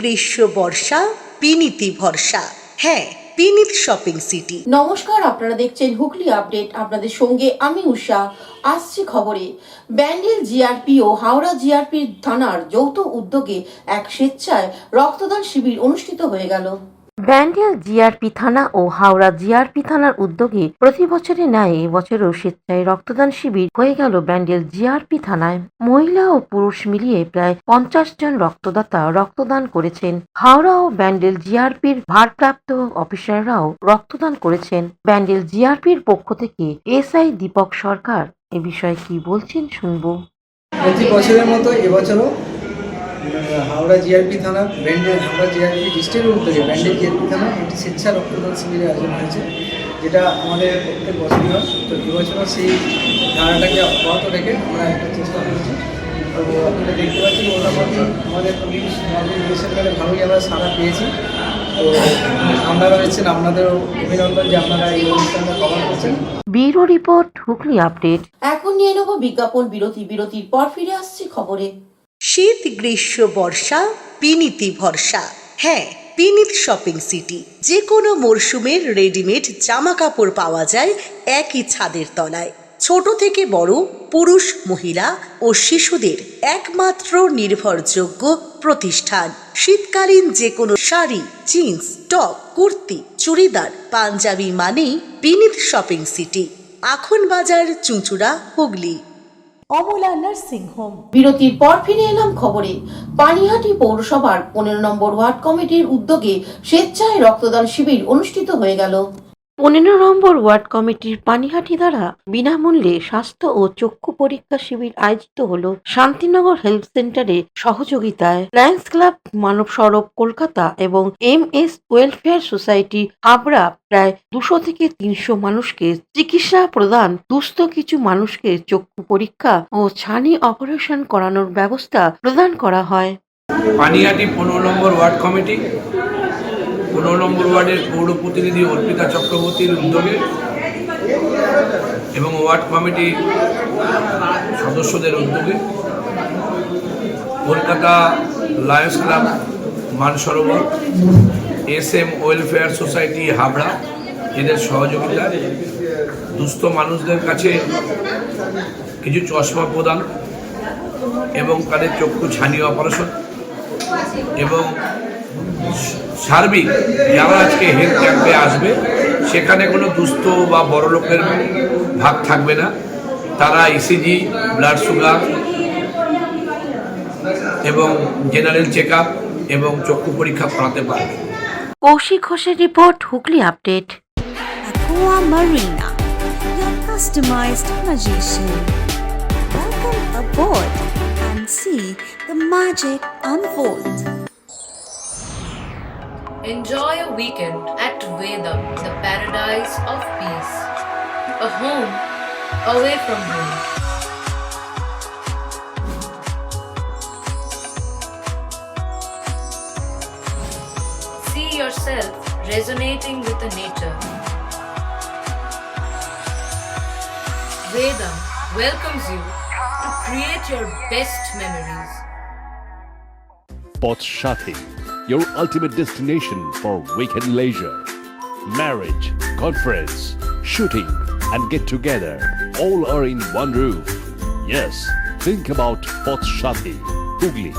গ্রীষ্ম বর্ষা বিনীতি ভরসা। হ্যাঁ, বিনীত শপিং সিটি। নমস্কার, আপনারা দেখছেন হুগলি আপডেট। আপনাদের সঙ্গে আমি উষা। আসছি খবরে। ব্যান্ডেল জিআরপি ও হাওড়া জিআরপি থানার যৌথ উদ্যোগে এক স্বেচ্ছায় রক্তদান শিবির অনুষ্ঠিত হয়ে গেল। ব্যান্ডেল জিআরপি থানা ও হাওড়া জিআরপি থানার উদ্যোগে প্রতি বছরের ন্যায় এবছরও স্বেচ্ছায় রক্তদান শিবির হয়ে গেল ব্যান্ডেল জিআরপি থানায়। মহিলা ও পুরুষ মিলিয়ে প্রায় 50 জন রক্তদাতা রক্তদান করেছেন। হাওড়া ও ব্যান্ডেল জিআরপির ভারপ্রাপ্ত অফিসাররাও রক্তদান করেছেন। ব্যান্ডেল জিআরপির পক্ষ থেকে এসআই দীপক সরকার এ বিষয়ে কি বলছেন শুনবো। প্রতি বছরের মতো এবছরও হাওড়া জিআরপি থানা হাওড়া জিআরপি ডিস্ট্রিক্টের উদ্যোগে ব্যান্ডেল জিআরপি থানা একটি স্বেচ্ছা রক্তদান শিবিরের আয়োজন হয়েছে, যেটা আমাদের প্রত্যেক বছরই হয়। তো এবছরও সেই ধারাটাকে অব্যাহত রেখে আমরা একটা চেষ্টা করছি। তো আপনারা দেখতে পাচ্ছেন মোটামুটি আমাদের বেসরকারি ভালোই আমরা সাড়া পেয়েছি। তো আপনারা রয়েছেন, আপনাদেরও অভিনন্দন যে আপনারা এই অনুষ্ঠানটা কভার করছেন। Bureau report, Hooghly update. এখন নিয়ে নেব বিজ্ঞাপন বিরতি। বিরতির পর ফিরে আসছি খবরে। শীত গ্রীষ্ম বর্ষা বিনীতি ভরসা। হ্যাঁ, বিনীত শপিং সিটি। যে কোনো মরশুমের রেডিমেড জামা কাপড় পাওয়া যায় একই ছাদের তলায়। ছোট থেকে বড়, পুরুষ মহিলা ও শিশুদের একমাত্র নির্ভরযোগ্য প্রতিষ্ঠান। শীতকালীন যে কোনো শাড়ি, জিন্স, টপ, কুর্তি, চুড়িদার, পাঞ্জাবি মানেই বিনীত শপিং সিটি। আখন বাজার, চুঁচুড়া, হুগলি। Amala nursing home. বিরতির পর ফিরে এলাম খবরে। পানিহাটি পৌরসভার 15 নম্বর ওয়ার্ড কমিটির উদ্যোগে স্বেচ্ছায় রক্তদান শিবির অনুষ্ঠিত হয়ে গেল। 15 নম্বর ওয়ার্ড কমিটির পানিহাটি দ্বারা বিনামূল্যে স্বাস্থ্য ও চক্ষু পরীক্ষা শিবির আয়োজিত হলো শান্তিনগর হেলথ সেন্টারের সহযোগিতায়। লায়ন্স ক্লাব, মানব সড়ক কলকাতা এবং MS ওয়েলফেয়ার সোসাইটি হাবড়া প্রায় 200 থেকে 300 মানুষকে চিকিৎসা প্রদান, দুস্থ কিছু মানুষকে চক্ষু পরীক্ষা ও ছানি অপারেশন করানোর ব্যবস্থা প্রদান করা হয়। পানিহাটি 15 নম্বর ওয়ার্ড কমিটি 15 নম্বর ওয়ার্ডের পৌর প্রতিনিধি অর্পিতা চক্রবর্তীর উদ্যোগে এবং ওয়ার্ড কমিটির সদস্যদের উদ্যোগে Kolkata Lions club, Mansarovar, SM welfare society Habra এদের সহযোগিতায় দুস্থ মানুষদের কাছে কিছু চশমা প্রদান এবং তাদের চক্ষু ছানি অপারেশন এবং সার্বিক যারা আজকে হেলথ ক্যাম্পে আসবে সেখানে কোনো দুস্থ বা বড় লোকের ভাগ থাকবে না। তারা ECG, ব্লাড সুগার এবং জেনারেল চেক আপ এবং চক্ষু পরীক্ষা করাতে পারবে। কৌশিক ঘোষের report, Hooghly update. Aqua Marina, your customized magician. Welcome aboard and see the magic unfold. Enjoy a weekend at Vedam, the paradise of peace. A home away from home. See yourself resonating with the nature. Vedam welcomes you to create your best memories. Port Shati, your ultimate destination for weekend leisure, marriage, conference, shooting, and get together. All are in one roof. Yes, think about Port Shati, Hugli.